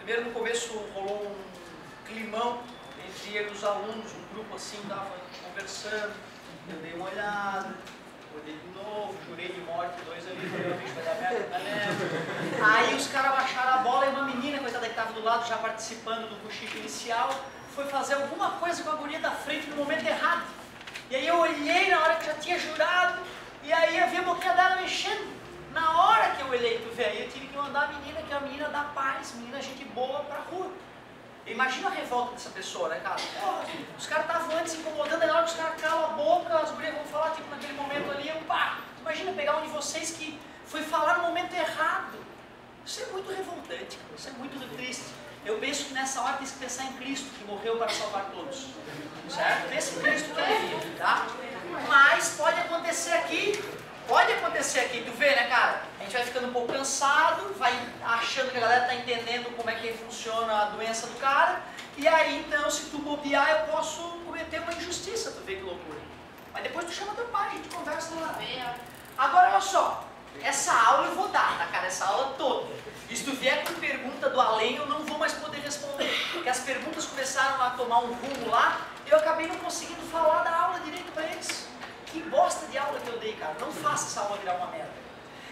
Primeiro, no começo, rolou um climão entre eu e os alunos, um grupo assim, estava conversando, eu dei uma olhada, olhei de novo, jurei de morte, dois ali, falei, o bicho vai dar merda, galera. Aí os caras baixaram a bola e uma menina, coitada que estava do lado, já participando do cochicho inicial, foi fazer alguma coisa com a guria da frente no momento errado. E aí eu olhei na hora que já tinha jurado, e aí eu vi a boquinha dela mexendo. Na hora que eu olhei, tu vê, aí eu tive que mandar a menina, que é a menina da paz, menina gente boa, pra rua. Imagina a revolta dessa pessoa, né, cara? Os caras estavam antes incomodando, aí na hora que os caras calam a boca, as gurias vão falar, tipo, naquele momento ali, pá! Imagina pegar um de vocês que foi falar no momento errado. Isso é muito revoltante, cara. Isso é muito triste. Eu penso que nessa hora tem que pensar em Cristo, que morreu para salvar todos. Certo? Pensa em Cristo que ele vive, tá? Mas pode acontecer aqui. Tu vê, né, cara? A gente vai ficando um pouco cansado, vai achando que a galera tá entendendo como é que funciona a doença do cara, e aí, então, se tu bobear, eu posso cometer uma injustiça, tu vê que loucura. Mas depois tu chama teu pai, a gente conversa lá. Agora, olha só, essa aula eu vou dar, tá, cara? Essa aula toda. E se tu vier com pergunta do além, eu não vou mais poder responder, porque as perguntas começaram a tomar um rumo lá, e eu acabei não conseguindo falar da aula direito pra eles. Que bosta de aula que eu dei, cara. Não faça essa aula virar uma merda.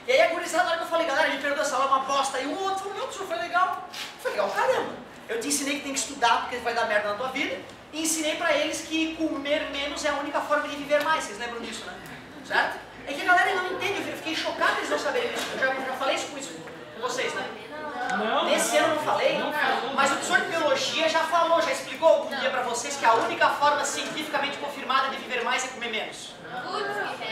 E aí a gurizada, na hora que eu falei, galera, me perdoa, essa aula é uma bosta. E o outro falou, não, professor, foi legal. Foi legal, caramba. Eu te ensinei que tem que estudar porque vai dar merda na tua vida. E ensinei pra eles que comer menos é a única forma de viver mais. Vocês lembram disso, né? Certo? É que a galera não entende. Eu fiquei chocado eles não saberem isso. Eu já falei isso com vocês, né? Não. Nesse ano eu não falei, mas o professor de biologia já falou, já explicou algum dia pra vocês que a única forma cientificamente confirmada de viver mais é comer menos.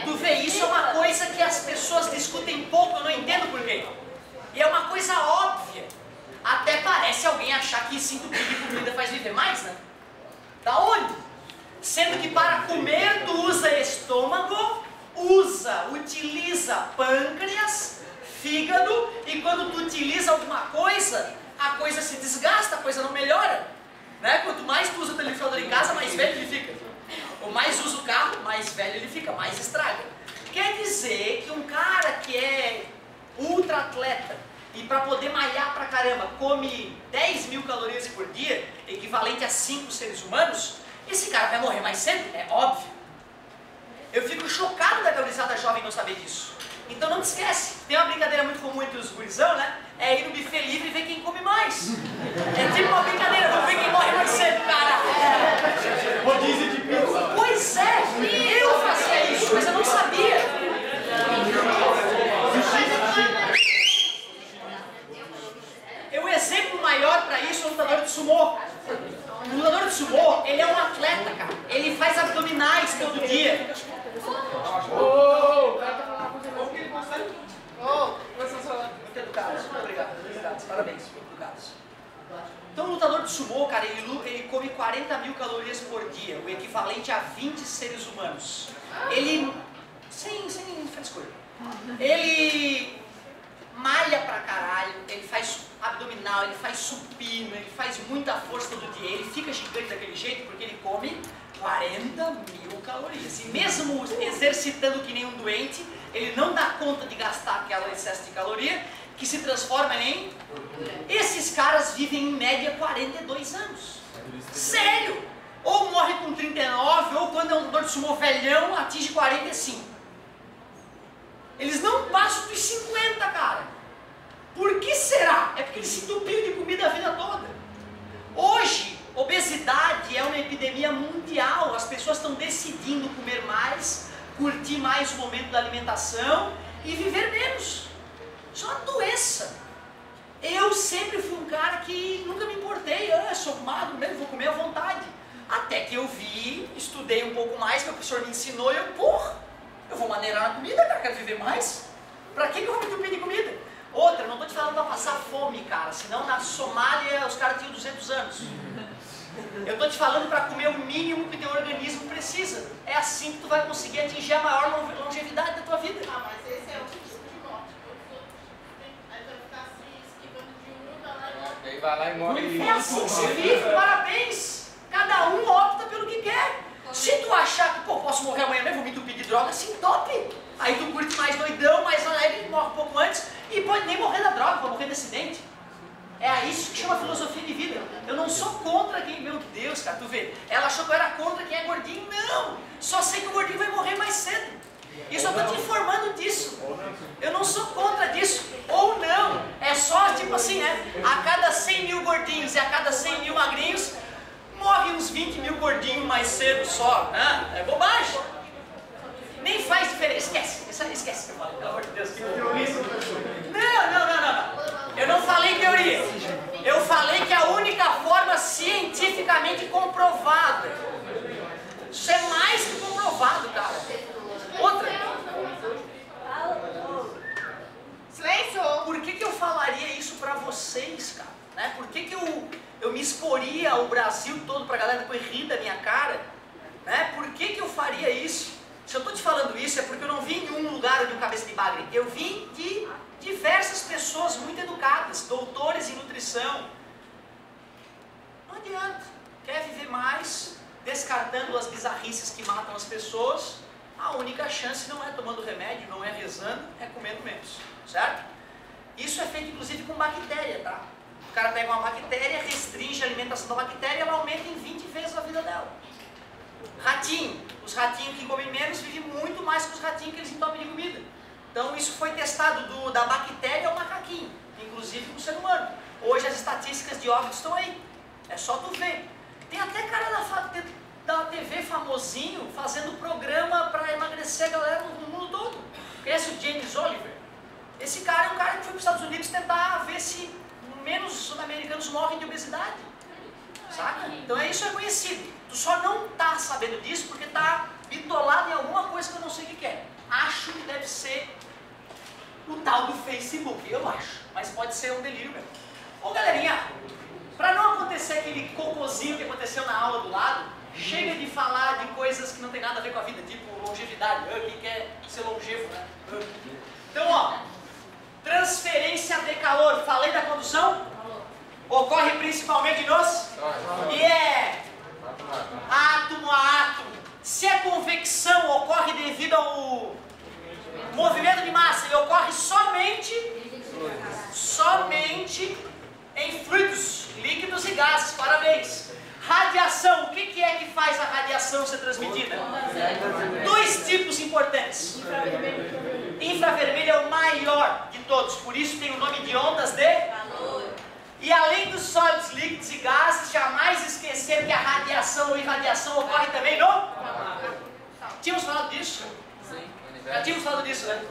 Tu vê, isso é uma coisa que as pessoas discutem pouco, eu não entendo por quê. E é uma coisa óbvia. Até parece alguém achar que se entupir de comida faz viver mais, né? Da onde? Sendo que para comer tu usa estômago, utiliza pâncreas, fígado, e quando tu utiliza alguma coisa, a coisa se desgasta, a coisa não melhora. Né? Quanto mais tu usa o telefone em casa, mais velho ele fica. Ou mais usa o carro, mais velho ele fica, mais estraga. Quer dizer que um cara que é ultra atleta e para poder malhar pra caramba come 10 mil calorias por dia, equivalente a 5 seres humanos, esse cara vai morrer mais cedo, é óbvio. Eu fico chocado da gurizada jovem não saber disso. Então não te esquece, tem uma brincadeira muito comum entre os gurizão, né? É ir no buffet livre e ver quem come mais. É tipo uma brincadeira, vamos ver quem morre mais cedo, cara. Rodízio de pizza. Pois é, eu fazia isso, mas eu não sabia. O exemplo maior para isso é o lutador de sumô. O lutador de sumô, ele é um atleta, cara. Ele faz abdominais todo dia. Muito educados, muito obrigado, muito educados, parabéns, muito educados. Então o lutador de sumô, cara, ele come 40 mil calorias por dia, o equivalente a 20 seres humanos. Ele, sem frescura, ele malha pra caralho, ele faz abdominal, ele faz supino, ele faz muita força todo dia, ele fica gigante daquele jeito porque ele come 40 mil calorias. E mesmo exercitando que nem um doente, ele não dá conta de gastar aquele excesso de caloria, que se transforma em... Esses caras vivem em média 42 anos. Sério! Ou morre com 39, ou quando é um lutador de sumô velhão, atinge 45. Eles não passam dos 50, cara. Por que será? É porque eles se entupiram de comida a vida toda. Hoje, obesidade é uma epidemia mundial. As pessoas estão decidindo comer mais, curtir mais o momento da alimentação e viver menos. Isso é uma doença. Eu sempre fui um cara que nunca me importei. Eu sou magro mesmo, vou comer à vontade. Até que eu vi, estudei um pouco mais, meu professor me ensinou e eu vou maneirar na comida, cara, quero viver mais. Pra que eu vou me entupir de comida? Outra, não estou te falando para passar fome, cara, senão na Somália os caras tinham 200 anos. Eu estou te falando para comer o mínimo que teu organismo precisa. É assim que tu vai conseguir atingir a maior longevidade da tua vida. Ah, mas esse é o tipo de morte. Aí vai ficar se esquivando de um, vai lá e morre. Aí vai lá e morre. É assim que se vive, parabéns. Cada um opta pelo que quer. Se tu achar que, pô, posso morrer amanhã mesmo, vou me entupir de droga, se entope. Aí tu curte mais doidão, mais alegre, morre um pouco antes, e pode nem morrer da droga, pode morrer de acidente. É a isso que chama filosofia de vida. Eu não sou contra quem, meu Deus, cara, tu vê. Ela achou que eu era contra quem é gordinho. Não! Só sei que o gordinho vai morrer mais cedo. E só estou te informando disso. Eu não sou contra disso. Ou não. É só tipo assim, né? A cada 100 mil gordinhos e a cada 100 mil magrinhos, morre uns 20 mil gordinhos mais cedo só. Né? É bobagem. Nem faz diferença. Esquece. Esquece que eu falei. Pelo amor de Deus. Que não. Eu não falei teoria. Eu falei que a única forma cientificamente comprovada. Isso é mais que comprovado, cara. Outra. Silêncio! Por que eu falaria isso pra vocês, cara? Né? Por que eu me exporia o Brasil todo pra galera depois rir da minha cara? Né? Por que eu faria isso? Se eu tô te falando isso é porque eu não vim de um lugar de um cabeça de bagre. Eu vim de diversas pessoas muito educadas, doutores em nutrição. Não adianta. Quer viver mais, descartando as bizarrices que matam as pessoas, a única chance não é tomando remédio, não é rezando, é comendo menos, certo? Isso é feito inclusive com bactéria, tá? O cara pega uma bactéria, restringe a alimentação da bactéria e ela aumenta em 20 vezes a vida dela. Ratinho. Os ratinhos que comem menos vivem muito mais que os ratinhos que eles entopem de comida. Então isso foi testado da bactéria ao macaquinho, inclusive no ser humano. Hoje as estatísticas de óbitos estão aí. É só tu ver. Tem até cara da TV famosinho fazendo programa para emagrecer a galera no mundo todo. Conhece o James Oliver? Esse cara é um cara que foi para os Estados Unidos tentar ver se menos sul-americanos morrem de obesidade. Saca? Então isso é conhecido. Tu só não tá sabendo disso porque tá bitolado em alguma coisa que eu não sei o que é. Acho que deve ser o tal do Facebook, eu acho. Mas pode ser um delírio mesmo. Ô galerinha, para não acontecer aquele cocôzinho que aconteceu na aula do lado, chega de falar de coisas que não tem nada a ver com a vida, tipo longevidade. Quem quer ser longevo, né? Então, ó, transferência de calor. Falei da condução? Ocorre principalmente nos? E é átomo a átomo. Se a convecção ocorre devido ao movimento de massa, ele ocorre somente em fluidos, líquidos e gases. Parabéns. Radiação. O que é que faz a radiação ser transmitida? Dois tipos importantes. Infravermelho é o maior de todos, por isso tem o nome de ondas de calor. E além dos sólidos, líquidos e gases, jamais esquecer que a radiação ou irradiação ocorre também no... Tínhamos falado disso? Já tínhamos falado disso, né?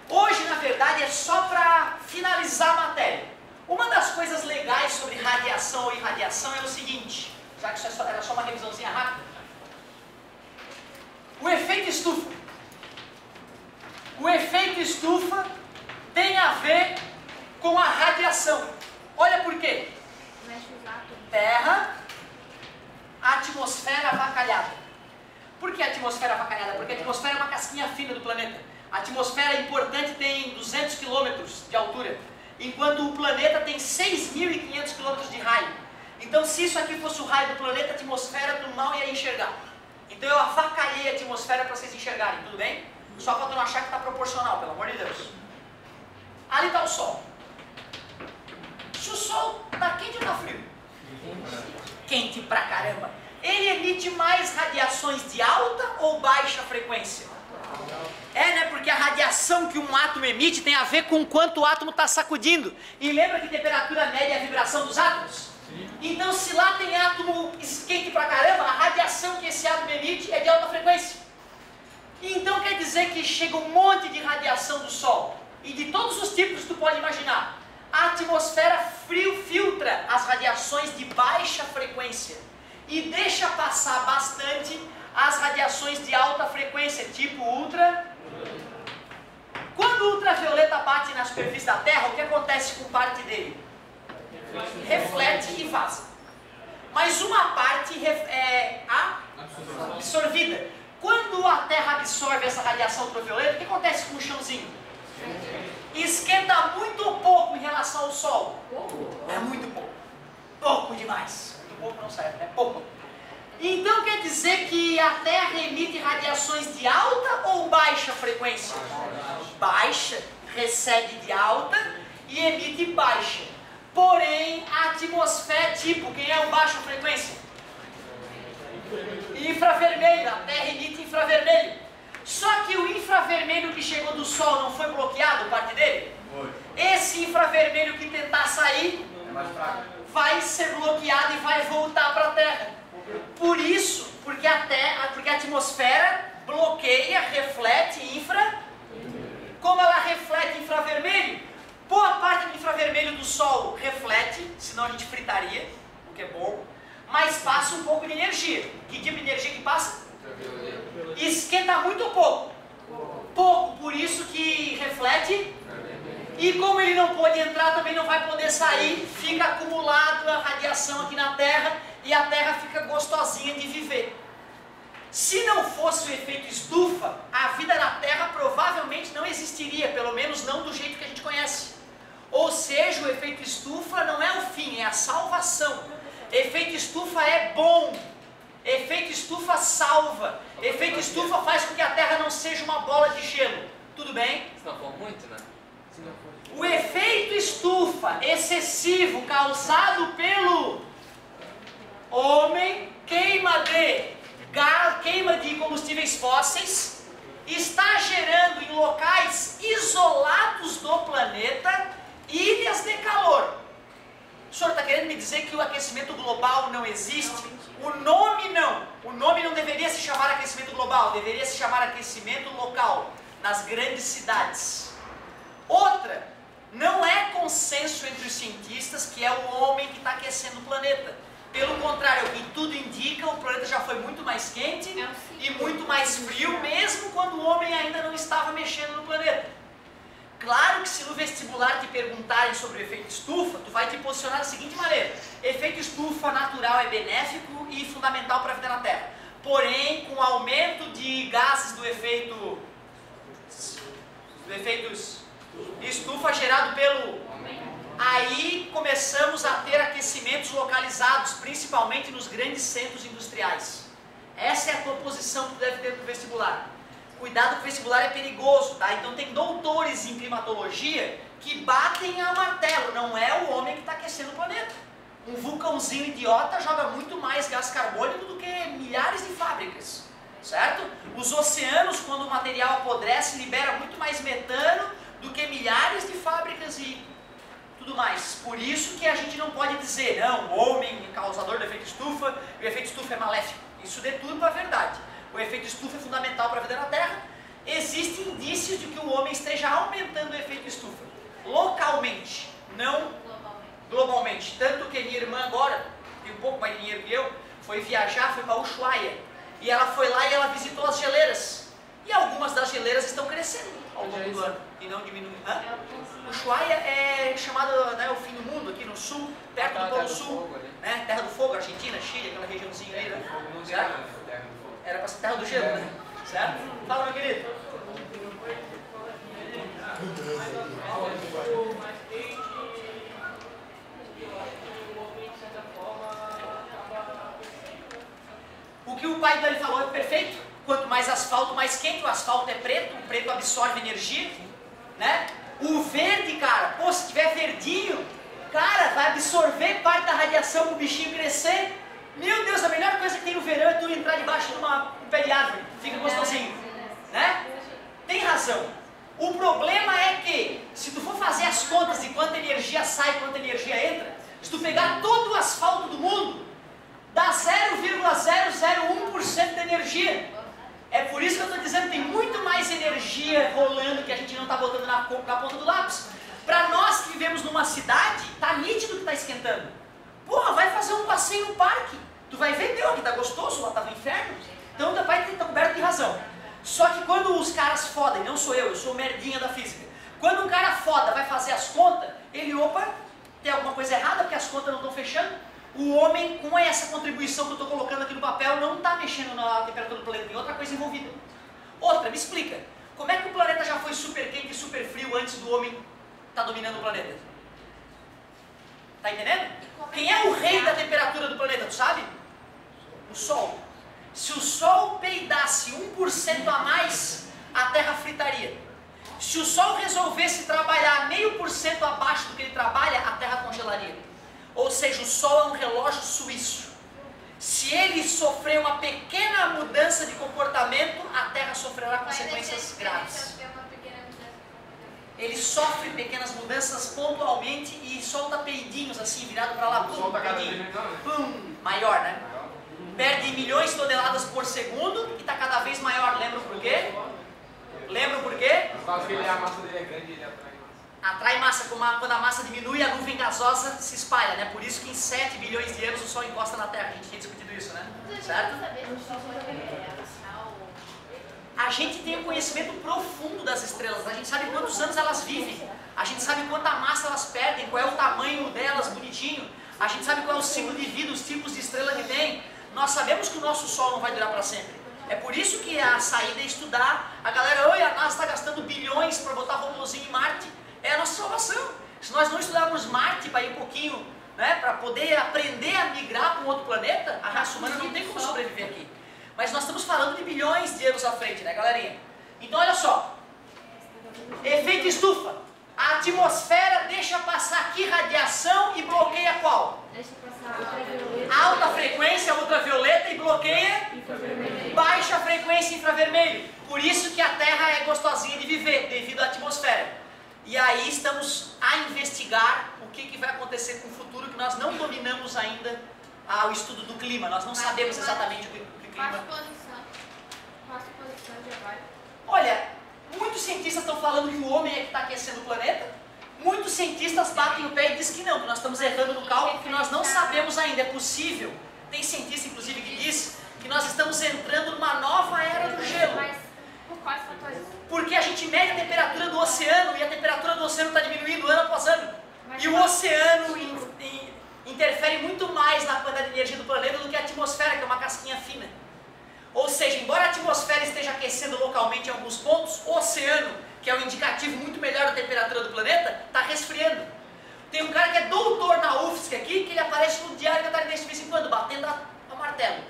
Hoje, na verdade, é só para finalizar a matéria. Uma das coisas legais sobre radiação ou irradiação é o seguinte, já que isso era só uma revisãozinha rápida. O efeito estufa. O efeito estufa tem a ver com a radiação. Olha por quê? Terra, atmosfera avacalhada. Por que a atmosfera avacalhada? Porque a atmosfera é uma casquinha fina do planeta. A atmosfera importante tem 200 km de altura, enquanto o planeta tem 6.500 km de raio. Então, se isso aqui fosse o raio do planeta, a atmosfera tu mal ia enxergar. Então eu avacalhei a atmosfera para vocês enxergarem, tudo bem? Só para tu não achar que está proporcional, pelo amor de Deus. Ali está o Sol. Se o Sol está quente ou está frio? Quente pra caramba. Ele emite mais radiações de alta ou baixa frequência? É, né? Porque a radiação que um átomo emite tem a ver com quanto o átomo está sacudindo. E lembra que temperatura média é a vibração dos átomos? Então, se lá tem átomo quente pra caramba, a radiação que esse átomo emite é de alta frequência. Então quer dizer que chega um monte de radiação do Sol. E de todos os tipos que tu pode imaginar. A atmosfera filtra as radiações de baixa frequência e deixa passar bastante as radiações de alta frequência, tipo ultra. Quando o ultravioleta bate na superfície da Terra, o que acontece com parte dele? Reflete e vaza. Mas uma parte é absorvida. Quando a Terra absorve essa radiação ultravioleta, o que acontece com o chãozinho? Esquenta muito pouco em relação ao Sol. É muito pouco. Pouco demais. Muito pouco não serve, né? Pouco. Então quer dizer que a Terra emite radiações de alta ou baixa frequência? Baixa, recebe de alta e emite baixa. Porém, a atmosfera, tipo, quem é o baixo frequência? Infravermelho, a Terra emite infravermelho. Só que o infravermelho que chegou do Sol não foi bloqueado, parte dele? Foi. Esse infravermelho que tentar sair, É mais fraco. vai ser bloqueado e vai voltar para a Terra. Por isso, porque a atmosfera bloqueia, reflete como ela reflete infravermelho, boa parte do infravermelho do Sol reflete, senão a gente fritaria, o que é bom, mas passa um pouco de energia. Que tipo de energia que passa? Esquenta muito ou pouco? Pouco, por isso que reflete. E como ele não pode entrar, também não vai poder sair, fica acumulado a radiação aqui na Terra e a Terra fica gostosinha de viver. Se não fosse o efeito estufa, a vida na Terra provavelmente não existiria, pelo menos não do jeito que a gente conhece. Ou seja, o efeito estufa não é o fim, é a salvação. Efeito estufa é bom. Efeito estufa salva. Efeito estufa faz com que a Terra não seja uma bola de gelo. Tudo bem? Se não for muito, né? O efeito estufa excessivo causado pelo homem, queima de combustíveis fósseis, está gerando em locais isolados do planeta ilhas de calor. O senhor está querendo me dizer que o aquecimento global não existe? O nome não deveria se chamar aquecimento global, deveria se chamar aquecimento local, nas grandes cidades. Outra, não é consenso entre os cientistas que é o homem que está aquecendo o planeta. Pelo contrário, o que tudo indica, o planeta já foi muito mais quente e muito mais frio, mesmo quando o homem ainda não estava mexendo no planeta. Claro que se no vestibular te perguntarem sobre o efeito estufa, tu vai te posicionar da seguinte maneira: efeito estufa natural é benéfico e fundamental para a vida na Terra. Porém, com o aumento de gases do efeito estufa gerado pelo... Aí começamos a ter aquecimentos localizados, principalmente nos grandes centros industriais. Essa é a tua posição que tu deve ter no vestibular. Cuidado que o vestibular é perigoso, tá? Então tem doutores em climatologia que batem a martelo, não é o homem que está aquecendo o planeta. Um vulcãozinho idiota joga muito mais gás carbônico do que milhares de fábricas, certo? Os oceanos, quando o material apodrece, libera muito mais metano do que milhares de fábricas e tudo mais. Por isso que a gente não pode dizer, não, o homem é causador do efeito estufa, e o efeito estufa é maléfico. Isso deturpa a verdade. O efeito estufa é fundamental para a vida na Terra. Existem indícios de que o homem esteja aumentando o efeito estufa, localmente, não globalmente. Tanto que minha irmã agora, tem um pouco mais de dinheiro que eu, foi viajar, foi para Ushuaia. E ela foi lá e ela visitou as geleiras. E algumas das geleiras estão crescendo ao longo do ano e não diminuindo. Ushuaia é chamado, né, o fim do mundo, aqui no sul, perto do Polo Sul, né, Terra do Fogo, Argentina, Chile, aquela regiãozinha ali, né? Era para ser Terra do Gelo, né? Certo? Fala, meu querido. O que o pai dele falou é perfeito. Quanto mais asfalto, mais quente. O asfalto é preto, o preto absorve energia, né? O verde, cara, pô, se tiver verdinho, cara, vai absorver parte da radiação para o bichinho crescer. Meu Deus, a melhor coisa que tem no verão é tu entrar debaixo de um pé de árvore. Fica gostosinho, né? Tem razão. O problema é que, se tu for fazer as contas de quanta energia sai e quanta energia entra, se tu pegar todo o asfalto do mundo, dá 0,001% de energia. É por isso que eu estou dizendo que tem muito mais energia rolando que a gente não está botando na ponta do lápis. Para nós que vivemos numa cidade, tá nítido que está esquentando. Porra, vai fazer um passeio no parque. Tu vai ver, meu, que tá gostoso, lá tá no inferno. Então teu pai tá coberto de razão. Só que quando os caras foda, e não sou eu sou o merdinha da física. Quando um cara foda vai fazer as contas, ele, opa, tem alguma coisa errada porque as contas não estão fechando. O homem, com essa contribuição que eu estou colocando aqui no papel, não está mexendo na temperatura do planeta, tem outra coisa envolvida. Outra, me explica, como é que o planeta já foi super quente e super frio antes do homem estar dominando o planeta? Tá entendendo? Quem é o rei da temperatura do planeta, tu sabe? O Sol. Se o Sol peidasse 1% a mais, a Terra fritaria. Se o Sol resolvesse trabalhar 0,5% abaixo do que ele trabalha, a Terra congelaria. Ou seja, o Sol é um relógio suíço. Se ele sofrer uma pequena mudança de comportamento, a Terra sofrerá consequências graves. Ele sofre pequenas mudanças pontualmente e solta peidinhos assim, virado para lá, pum, peidinho, pum, maior, né? Perde milhões de toneladas por segundo e está cada vez maior. Lembra por quê? Lembra por quê? Por causa que a massa dele é grande e ele atrai massa. Atrai massa, quando a massa diminui, a nuvem gasosa se espalha, né? Por isso que em 7 bilhões de anos o Sol encosta na Terra. A gente tinha discutido isso, né? Certo? A gente tem um conhecimento profundo das estrelas. A gente sabe quantos anos elas vivem. A gente sabe quanta massa elas perdem, qual é o tamanho delas, bonitinho. A gente sabe qual é o ciclo de vida, os tipos de estrela que tem. Nós sabemos que o nosso Sol não vai durar para sempre. É por isso que a saída é estudar. A galera, oi, a NASA está gastando bilhões para botar robôzinho em Marte. É a nossa salvação. Se nós não estudarmos Marte para ir um pouquinho, né, para poder aprender a migrar para um outro planeta, a raça humana não tem como sobreviver aqui. Mas nós estamos falando de bilhões de anos à frente, né, galerinha? Então, olha só. Efeito estufa. A atmosfera deixa passar aqui radiação e bloqueia qual? Deixa passar ultravioleta. Alta frequência ultravioleta e bloqueia Infravermelho. baixa frequência infravermelho. Por isso que a Terra é gostosinha de viver, devido à atmosfera. E aí estamos a investigar o que vai acontecer com o futuro, que nós não dominamos ainda o estudo do clima. Nós não sabemos exatamente o que o clima... Qual posição já vai? Olha, muitos cientistas estão falando que o homem é que está aquecendo o planeta. Muitos cientistas batem o pé e dizem que não, que nós estamos errando no cálculo, que nós não sabemos ainda. É possível. Tem cientista, inclusive, que diz que nós estamos entrando numa nova era do gelo. Mas por quais fatores? Porque a gente mede a temperatura do oceano e a temperatura do oceano está diminuindo ano após ano. E o oceano interfere muito mais na quantidade de energia do planeta do que a atmosfera, que é uma casquinha fina. Ou seja, embora a atmosfera esteja aquecendo localmente em alguns pontos, o oceano, que é um indicativo muito melhor da temperatura do planeta, está resfriando. Tem um cara que é doutor na UFSC aqui, que ele aparece no Diário Catarinense de vez em quando, batendo a martelo.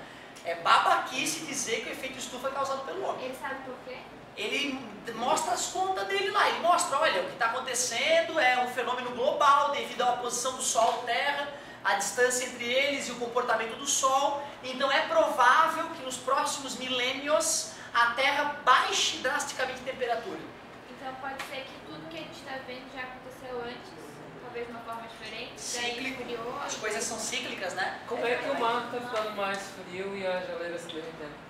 É babaquice dizer que o efeito estufa é causado pelo homem. Ele sabe por quê? Ele mostra as contas dele lá, ele mostra, olha, o que está acontecendo é um fenômeno global devido à posição do Sol e Terra, a distância entre eles e o comportamento do Sol. Então é provável que nos próximos milênios a Terra baixe drasticamente a temperatura. Então pode ser que tudo que a gente está vendo já aconteceu antes, talvez de uma forma diferente, Cíclico. daí criou. As coisas são cíclicas, né? Como é que o mar está ficando mais frio e as geleiras se derretendo?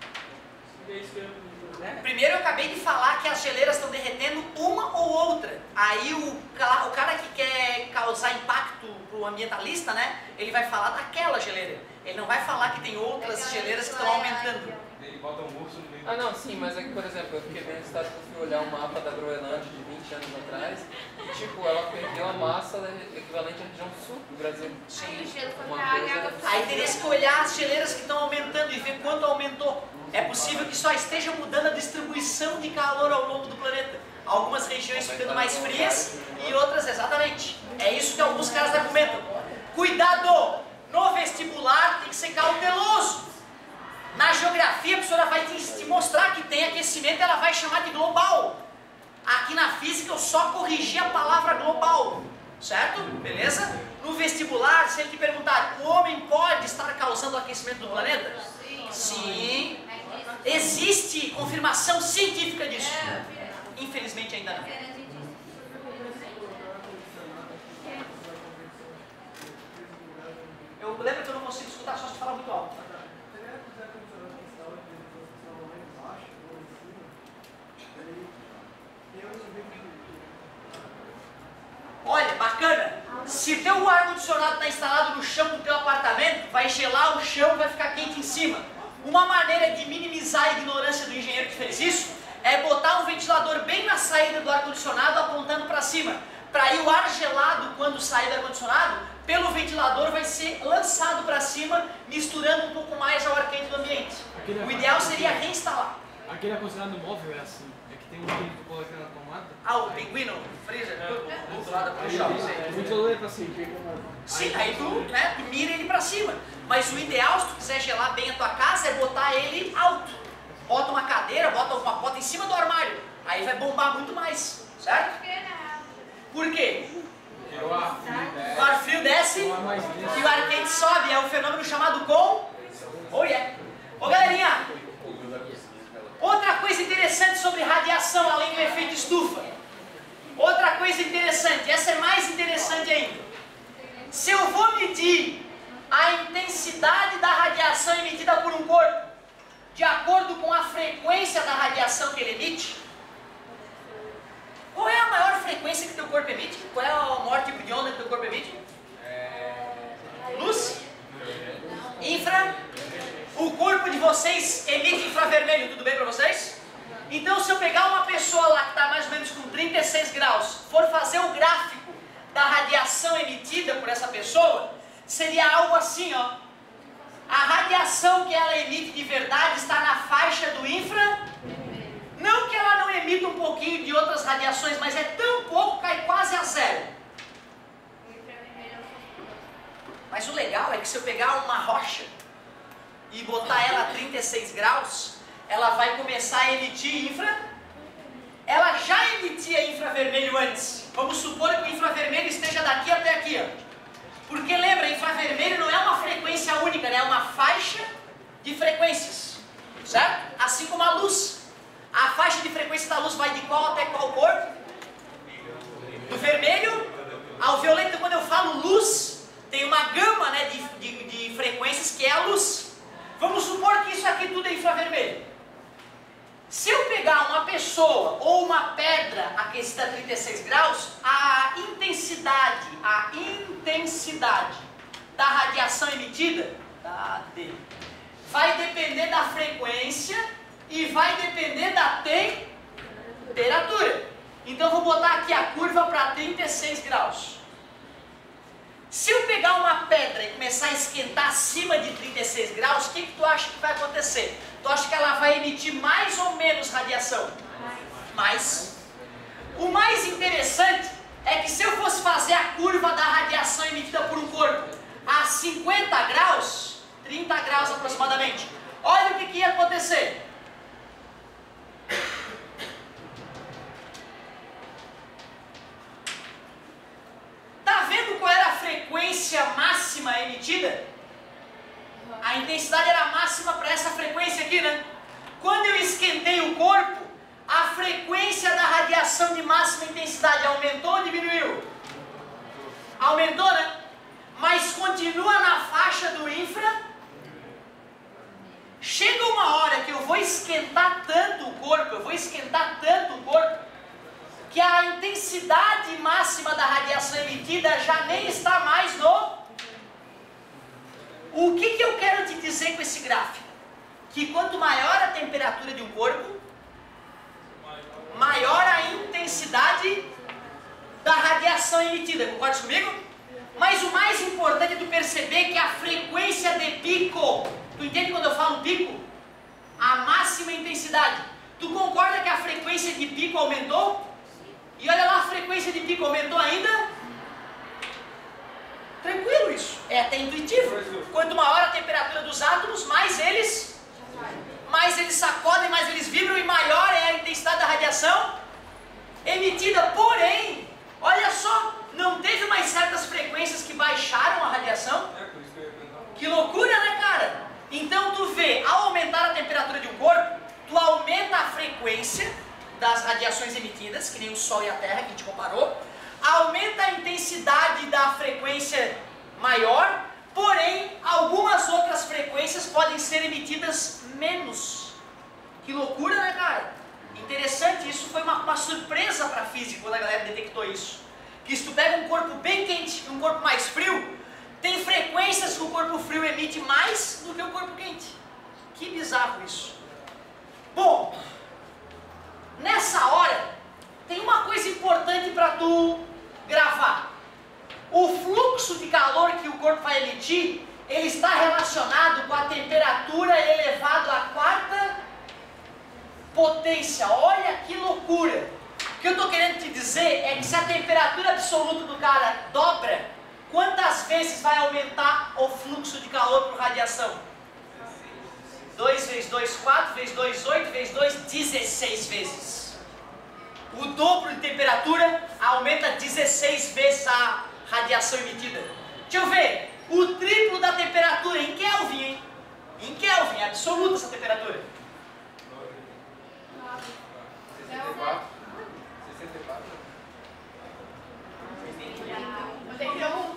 Primeiro eu acabei de falar que as geleiras estão derretendo uma ou outra. Aí o cara que quer causar impacto para o ambientalista, né? Ele vai falar daquela geleira. Ele não vai falar que tem outras geleiras que estão aumentando. Ele bota um urso no meio Ah não, sim, mas é que, por exemplo, eu fiquei vendo estado que eu fui olhar o mapa da Groenlândia de 20 anos atrás e, tipo, ela perdeu a massa equivalente à região sul do Brasil. Aí o Sim. gelo foi Uma pra água e a coisa- água foi Aí teria que olhar as geleiras que estão aumentando e ver quanto aumentou. É possível que só esteja mudando a distribuição de calor ao longo do planeta. Algumas regiões ficando mais frias e outras, exatamente. É isso que alguns caras argumentam. Cuidado! No vestibular tem que ser cauteloso. Na geografia a professora vai te mostrar que tem aquecimento, ela vai chamar de global. Aqui na física eu só corrigi a palavra global. Certo? Beleza? No vestibular, se ele te perguntar, o homem pode estar causando o aquecimento do planeta? Sim. Existe confirmação científica disso. Infelizmente ainda não. Eu lembro que eu não consigo escutar só se falar muito alto. Olha, bacana. Se teu ar-condicionado está instalado no chão do teu apartamento, vai gelar o chão e vai ficar quente em cima. Uma maneira de minimizar a ignorância do engenheiro que fez isso é botar um ventilador bem na saída do ar-condicionado apontando para cima. Para aí o ar gelado, quando sair do ar-condicionado, pelo ventilador vai ser lançado para cima, misturando um pouco mais ao ar quente do ambiente. O ideal seria reinstalar. Aquele ar-condicionado móvel é assim, é que tem um que tu coloca na tomada. Ah, o pinguino, o freezer, do outro lado da puxar. O ventilador é pra cima. Sim, aí tu mira ele pra cima. Mas o ideal, se tu quiser gelar bem a tua casa, é botar ele alto. Bota uma cadeira, bota em cima do armário. Aí vai bombar muito mais, certo? Por quê? Porque Virou ar O ar frio desce e o ar quente sobe. É um fenômeno chamado Ô galerinha, outra coisa interessante sobre radiação, além do efeito estufa. Outra coisa interessante, essa é mais interessante ainda. Se eu vou medir a intensidade da radiação emitida por um corpo de acordo com a frequência da radiação que ele emite, qual é a maior frequência que teu corpo emite? Qual é o maior tipo de onda que teu corpo emite? Luz? Infra? O corpo de vocês emite infravermelho, tudo bem para vocês? Então, se eu pegar uma pessoa lá que está mais ou menos com 36 graus, for fazer o gráfico da radiação emitida por essa pessoa, seria algo assim, ó. A radiação que ela emite de verdade está na faixa do infra. Não que ela não emita um pouquinho de outras radiações, mas é tão pouco que cai quase a zero. Mas o legal é que se eu pegar uma rocha e botar ela a 36 graus, ela vai começar a emitir ela já emitia infravermelho antes. Vamos supor que o infravermelho esteja daqui até aqui, ó. Porque lembra, infravermelho não é uma frequência única, né? É uma faixa de frequências, certo? Assim como a luz. A faixa de frequência da luz vai de qual até qual cor? Do vermelho ao violeta. Quando eu falo luz, tem uma gama, né, de frequências que é a luz. Vamos supor que isso aqui tudo é infravermelho. Se eu pegar uma pessoa ou uma pedra aquecida a 36 graus, a intensidade da radiação emitida, vai depender da frequência e vai depender da temperatura. Então eu vou botar aqui a curva para 36 graus. Se eu pegar uma pedra e começar a esquentar acima de 36 graus, o que tu acha que vai acontecer? Tu acha que ela vai emitir mais ou menos radiação? Mais. O mais interessante é que se eu fosse fazer a curva da radiação emitida por um corpo a 50 graus, 30 graus aproximadamente, olha o que ia acontecer. Tá vendo qual era a frequência máxima emitida? A intensidade era máxima para essa frequência aqui, né? Quando eu esquentei o corpo, a frequência da radiação de máxima intensidade aumentou ou diminuiu? Aumentou, né? Mas continua na faixa do infra. Chega uma hora que eu vou esquentar tanto o corpo, que a intensidade máxima da radiação emitida já nem está mais no... O que eu quero te dizer com esse gráfico? Que quanto maior a temperatura de um corpo, maior a intensidade da radiação emitida. Concorda comigo? Mas o mais importante é tu perceber que a frequência de pico, tu entende quando eu falo pico? A máxima intensidade. Tu concorda que a frequência de pico aumentou? E olha lá, a frequência de pico aumentou ainda? Tranquilo isso, é até intuitivo. Quanto maior a temperatura dos átomos, mais eles sacodem, mais eles vibram e maior é a intensidade da radiação emitida. Porém, olha só, não teve mais certas frequências que baixaram a radiação? Que loucura, né, cara? Então tu vê, ao aumentar a temperatura de um corpo, tu aumenta a frequência das radiações emitidas, que nem o Sol e a Terra que a gente comparou, aumenta a intensidade da frequência maior, porém algumas outras frequências podem ser emitidas menos. Que loucura, né, cara? Interessante, isso foi uma surpresa para a física quando a galera detectou isso. Que se tu pega um corpo bem quente e um corpo mais frio, tem frequências que o corpo frio emite mais do que o corpo quente. Que bizarro isso. Bom, nessa hora, tem uma coisa importante para tu gravar. O fluxo de calor que o corpo vai emitir, ele está relacionado com a temperatura elevado à quarta potência. Olha que loucura! O que eu estou querendo te dizer é que se a temperatura absoluta do cara dobra, quantas vezes vai aumentar o fluxo de calor por radiação? 2 vezes 2, 4, vezes 2, 8, vezes 2, 16 vezes. O dobro de temperatura aumenta 16 vezes radiação emitida? Deixa eu ver. O triplo da temperatura em Kelvin, hein? Em Kelvin, é absoluta essa temperatura. 64. 64. 81.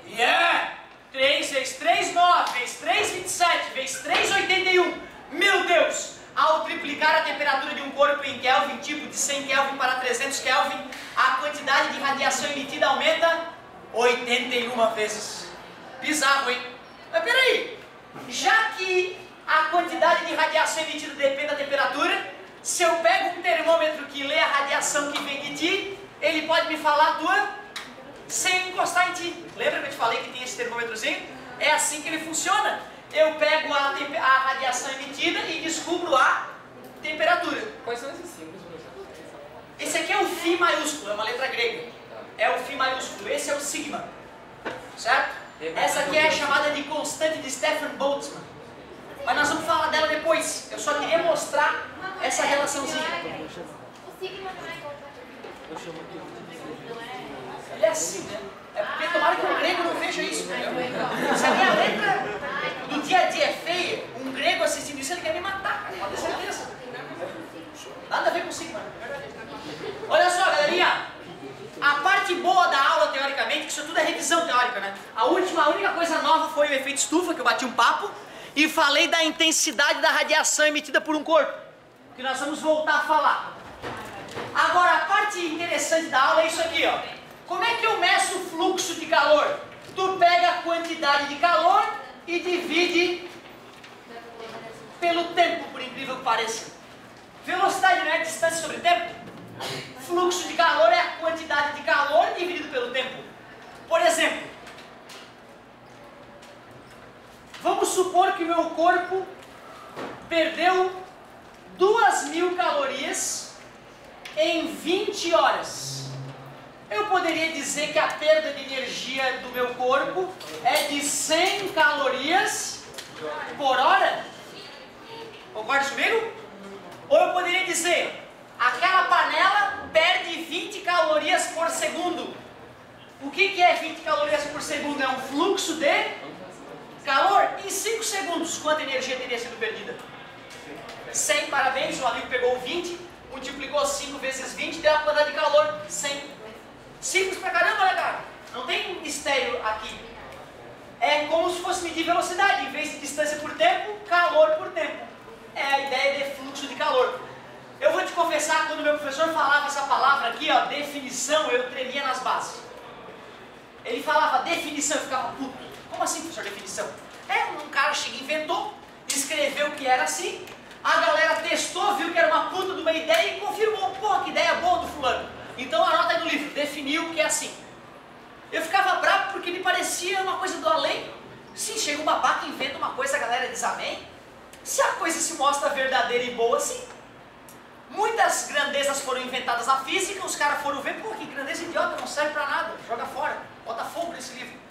Yeah! 3 vezes 3, 9, vezes 3, 27, vezes 3, 81. Meu Deus! Ao triplicar a temperatura de um corpo em Kelvin, tipo de 100 Kelvin para 300 Kelvin, a quantidade de radiação emitida aumenta 81 vezes. Bizarro, hein? Mas peraí, já que a quantidade de radiação emitida depende da temperatura, se eu pego um termômetro que lê a radiação que vem de ti, ele pode me falar a tua sem encostar em ti. Lembra que eu te falei que tem esse termômetrozinho? É assim que ele funciona. Eu pego a radiação emitida e descubro a temperatura. Quais são esses símbolos, professor? Esse aqui é o Φ maiúsculo, é uma letra grega. É o Φ maiúsculo, esse é o sigma. Certo? Essa aqui é a chamada de constante de Stefan Boltzmann. Mas nós vamos falar dela depois. Eu só queria mostrar essa relaçãozinha. O sigma não é igual Ele é assim, né? É porque tomara que um grego não veja isso, entendeu? Se a minha letra do dia a dia é feia, um grego assistindo isso, ele quer me matar, cara. Pode ter certeza. Nada a ver com sigma. Olha só, galerinha. A parte boa da aula, teoricamente, que isso tudo é revisão teórica, né? A única coisa nova foi o efeito estufa, que eu bati um papo, e falei da intensidade da radiação emitida por um corpo, que nós vamos voltar a falar. Agora, a parte interessante da aula é isso aqui, ó. Como é que eu meço o fluxo de calor? Tu pega a quantidade de calor e divide pelo tempo, por incrível que pareça. Velocidade não é distância sobre tempo? Fluxo de calor é a quantidade de calor dividido pelo tempo. Por exemplo, vamos supor que o meu corpo perdeu 2.000 calorias em 20 horas. Eu poderia dizer que a perda de energia do meu corpo é de 100 calorias por hora? Concorda comigo? Ou eu poderia dizer, aquela panela perde 20 calorias por segundo. O que é 20 calorias por segundo? É um fluxo de calor. Em 5 segundos, quanta energia teria sido perdida? 100, parabéns, o amigo pegou 20, multiplicou 5 vezes 20, deu a quantidade de calor, 100. Simples pra caramba, né, cara? Não tem mistério aqui. É como se fosse medir velocidade. Em vez de distância por tempo, calor por tempo. É a ideia de fluxo de calor. Eu vou te confessar, quando meu professor falava essa palavra aqui, ó, definição, eu tremia nas bases. Ele falava definição, eu ficava puto. Como assim, professor, definição? É, um cara chega e inventou, escreveu que era assim, a galera testou, viu que era uma puta de uma ideia e confirmou. Pô, que ideia boa do fulano. Então anota aí no livro, definiu que é assim. Eu ficava bravo porque me parecia uma coisa do além. Sim, chega um babaca e inventa uma coisa, a galera diz amém. Se a coisa se mostra verdadeira e boa, sim. Muitas grandezas foram inventadas na física, os caras foram ver, pô, que grandeza idiota, não serve pra nada, joga fora, bota fogo nesse livro.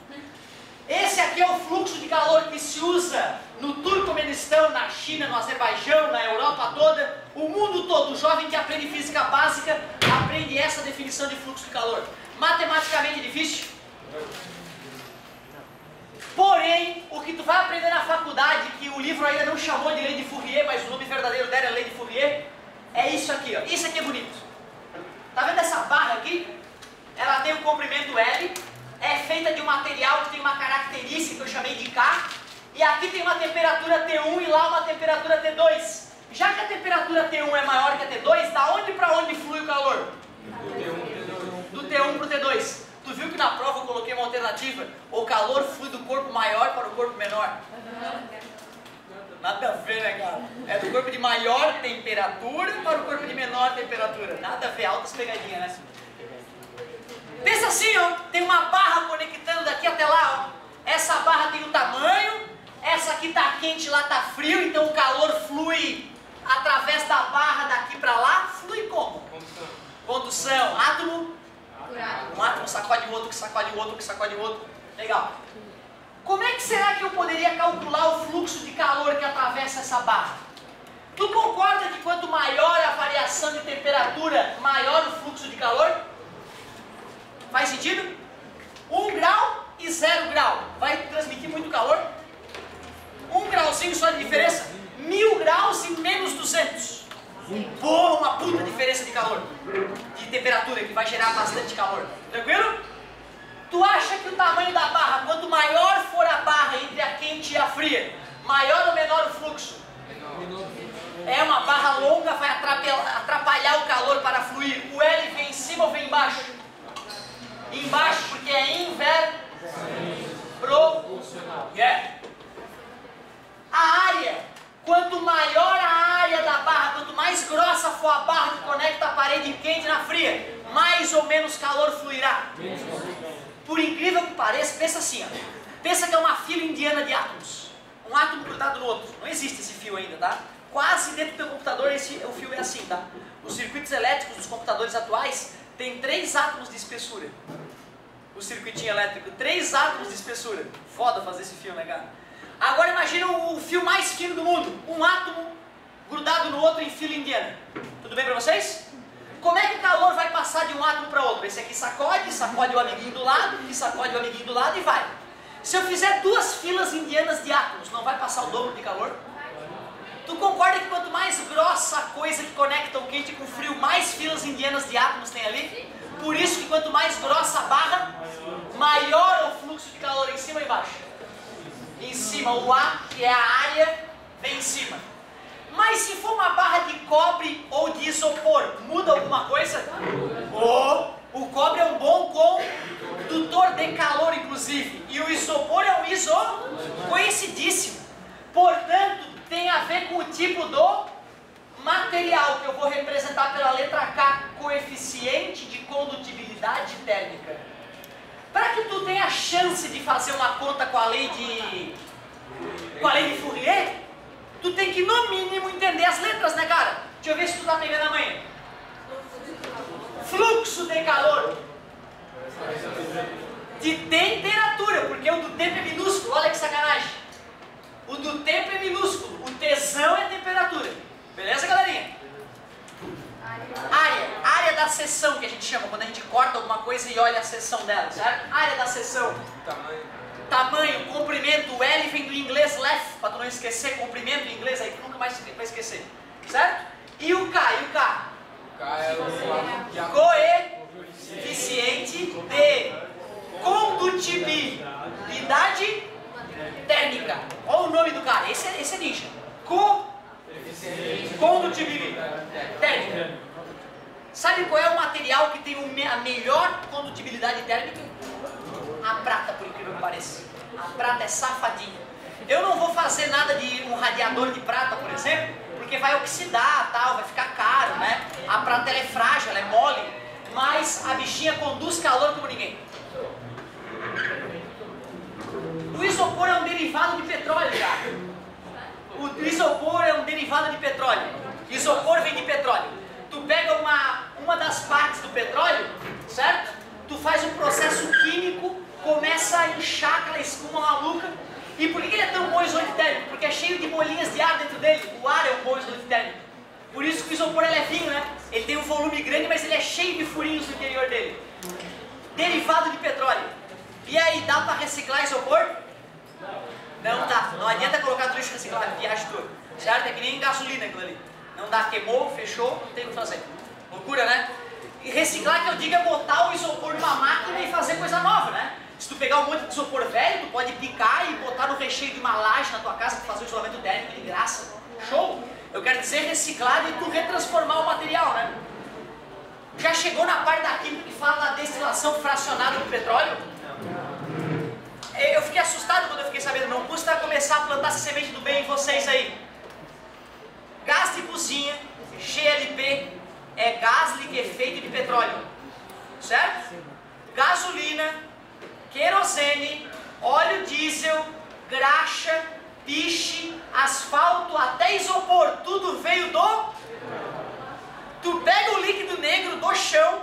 Esse aqui é o fluxo de calor que se usa no Turcomenistão, na China, no Azerbaijão, na Europa toda, o mundo todo. O jovem que aprende física básica aprende essa definição de fluxo de calor. Matematicamente difícil? Porém, o que tu vai aprender na faculdade, que o livro ainda não chamou de lei de Fourier, mas o nome verdadeiro dela é lei de Fourier, é isso aqui, ó. Isso aqui é bonito. Tá vendo essa barra aqui? Ela tem um comprimento L, é feita de um material que tem uma característica que eu chamei de K, e aqui tem uma temperatura T1 e lá uma temperatura T2. Já que a temperatura T1 é maior que a T2, da onde para onde flui o calor? Do T1 para o T2. Tu viu que na prova eu coloquei uma alternativa? O calor flui do corpo maior para o corpo menor. Nada a ver, né, cara? É do corpo de maior temperatura para o corpo de menor temperatura. Nada a ver, altas pegadinhas, né? Pensa assim, ó, tem uma barra conectando daqui até lá, ó. Essa barra tem um tamanho, essa aqui tá quente, lá tá frio, então o calor flui através da barra daqui para lá. Flui como? Condução. Condução. Átomo? Um átomo sacode o outro, que sacode o outro, que sacode o outro. Legal. Como é que será que eu poderia calcular o fluxo de calor que atravessa essa barra? Tu concorda que quanto maior a variação de temperatura, maior o fluxo de calor? Faz sentido? 1 grau e 0 grau. Vai transmitir muito calor? 1 grauzinho só de diferença? 1000 graus e menos 200. Pô, uma puta diferença de calor. De temperatura, que vai gerar bastante calor. Tranquilo? Tu acha que o tamanho da barra, quanto maior for a barra entre a quente e a fria, maior ou menor o fluxo? É uma barra longa, vai atrapalhar o calor para fluir. O L vem em cima ou vem embaixo? Embaixo, porque é inverproporcional. A área, quanto maior a área da barra, quanto mais grossa for a barra que conecta a parede quente na fria, mais ou menos calor fluirá. Por incrível que pareça, pensa assim, ó. Pensa que é uma fila indiana de átomos. Um átomo grudado no outro. Não existe esse fio ainda, tá? Quase dentro do teu computador o fio é assim, tá? Os circuitos elétricos dos computadores atuais têm 3 átomos de espessura. O circuitinho elétrico, 3 átomos de espessura. Foda fazer esse fio, né, cara? Agora imagina o fio mais fino do mundo. Um átomo grudado no outro em fila indiana. Tudo bem pra vocês? Como é que o calor vai passar de um átomo para outro? Esse aqui sacode, sacode o amiguinho do lado, que sacode o amiguinho do lado e vai. Se eu fizer 2 filas indianas de átomos, não vai passar o dobro de calor? Tu concorda que quanto mais grossa a coisa que conecta o quente com o frio, mais filas indianas de átomos tem ali? Por isso que quanto mais grossa a barra, maior o fluxo de calor em cima ou embaixo? Em cima, o A, que é a área, vem em cima. Mas se for uma barra de cobre ou de isopor, muda alguma coisa? O cobre é um bom condutor de calor, inclusive. E o isopor é um conhecidíssimo. Portanto, tem a ver com o tipo do material, que eu vou representar pela letra K, coeficiente de condutibilidade térmica. Para que tu tenha a chance de fazer uma conta com a lei de Fourier, tu tem que, no mínimo, entender as letras, né, cara? Deixa eu ver se tu tá pegando amanhã. Fluxo de calor. De temperatura, porque o do tempo é minúsculo, olha que sacanagem. O do tempo é minúsculo, o tesão é temperatura. Beleza, galerinha? Área da seção, que a gente chama, quando a gente corta alguma coisa e olha a seção dela, certo? Área da seção. Tamanho, comprimento, o L vem do inglês left, para tu não esquecer, comprimento em inglês, aí tu nunca mais vai esquecer, certo? E o K? O K é o coeficiente de condutibilidade térmica. Olha o nome do cara, esse é ninja. Condutibilidade térmica. Sabe qual é o material que tem a melhor condutibilidade térmica? A prata, por incrível que pareça. A prata é safadinha. Eu não vou fazer nada de um radiador de prata, por exemplo, porque vai oxidar, tal, vai ficar caro, né? A prata ela é frágil, ela é mole, mas a bichinha conduz calor como ninguém. O isopor é um derivado de petróleo, cara. O isopor é um derivado de petróleo. Isopor vem de petróleo. Tu pega uma das partes do petróleo, certo? Tu faz um processo químico, começa a inchar aquela espuma maluca. E por que ele é tão bom isolante térmico? Porque é cheio de bolinhas de ar dentro dele. O ar é um bom isolante térmico. Por isso que o isopor é levinho, né? Ele tem um volume grande, mas ele é cheio de furinhos no interior dele. Derivado de petróleo. E aí, dá para reciclar isopor? Não dá. Não adianta colocar tudo isso reciclado, viagem toda. Certo? É que nem gasolina aquilo ali. Não dá, queimou, fechou, não tem o que fazer. Loucura, né? E reciclar, que eu digo, é botar o isopor numa máquina e fazer coisa nova, né? Se tu pegar um monte de isopor velho, tu pode picar e botar no recheio de uma laje na tua casa para fazer o isolamento térmico de graça. Show! Eu quero dizer reciclar e tu retransformar o material, né? Já chegou na parte da química que fala da destilação fracionada do petróleo? Eu fiquei assustado quando eu fiquei sabendo, não custa começar a plantar essa semente do bem em vocês aí. Gás de cozinha, GLP, é gás liquefeito de petróleo, certo? Gasolina, querosene, óleo diesel, graxa, piche, asfalto, até isopor, tudo veio do... Tu pega o líquido negro do chão,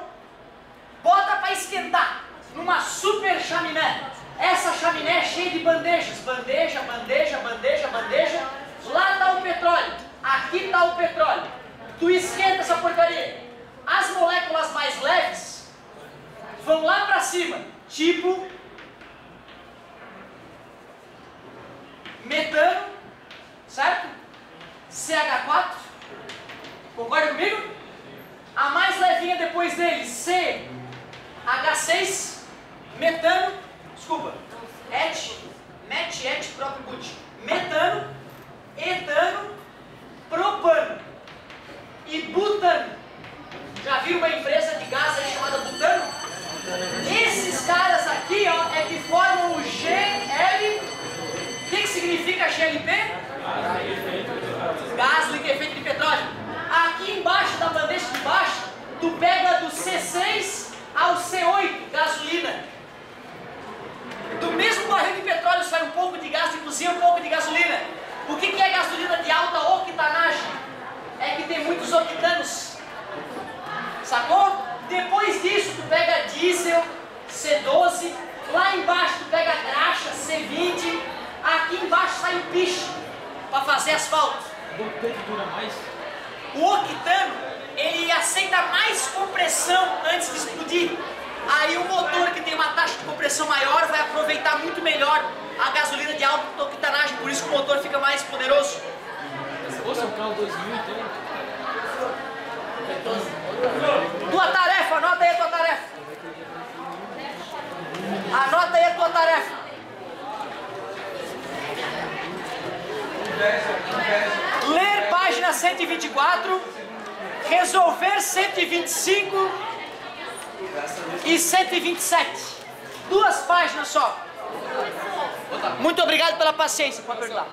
bota para esquentar numa super chaminé. Essa chaminé é cheia de bandejas, bandeja, bandeja, bandeja, bandeja. Lá está o petróleo, aqui está o petróleo. Tu esquenta essa porcaria. As moléculas mais leves vão lá para cima, tipo metano, certo? CH4, concorda comigo? A mais levinha depois dele, CH6, metano, desculpa, met, próprio but, metano, etano, propano e butano. Já viu uma empresa de gás aí chamada butano? Esses caras aqui, ó, é que formam o GL. O que significa GLP? Gás liquefeito de petróleo. Aqui embaixo da bandeja de baixo, tu pega do C6 ao C8, gasolina. Do mesmo barril de petróleo sai um pouco de gás de cozinha, um pouco de gasolina. O que é gasolina de alta octanagem? É que tem muitos octanos. Sacou? Depois disso tu pega diesel, C12, lá embaixo tu pega graxa, C20, aqui embaixo sai o piche para fazer asfalto. O octano, ele aceita mais compressão antes de explodir. Aí o motor que tem uma taxa de compressão maior vai aproveitar muito melhor a gasolina de alta octanagem, por isso que o motor fica mais poderoso. Ouça o carro 2000 então. Tua tarefa, anota aí a tua tarefa. Anota aí a tua tarefa. Ler página 124, resolver 125 e 127. 2 páginas só. Muito obrigado pela paciência. Pode perguntar.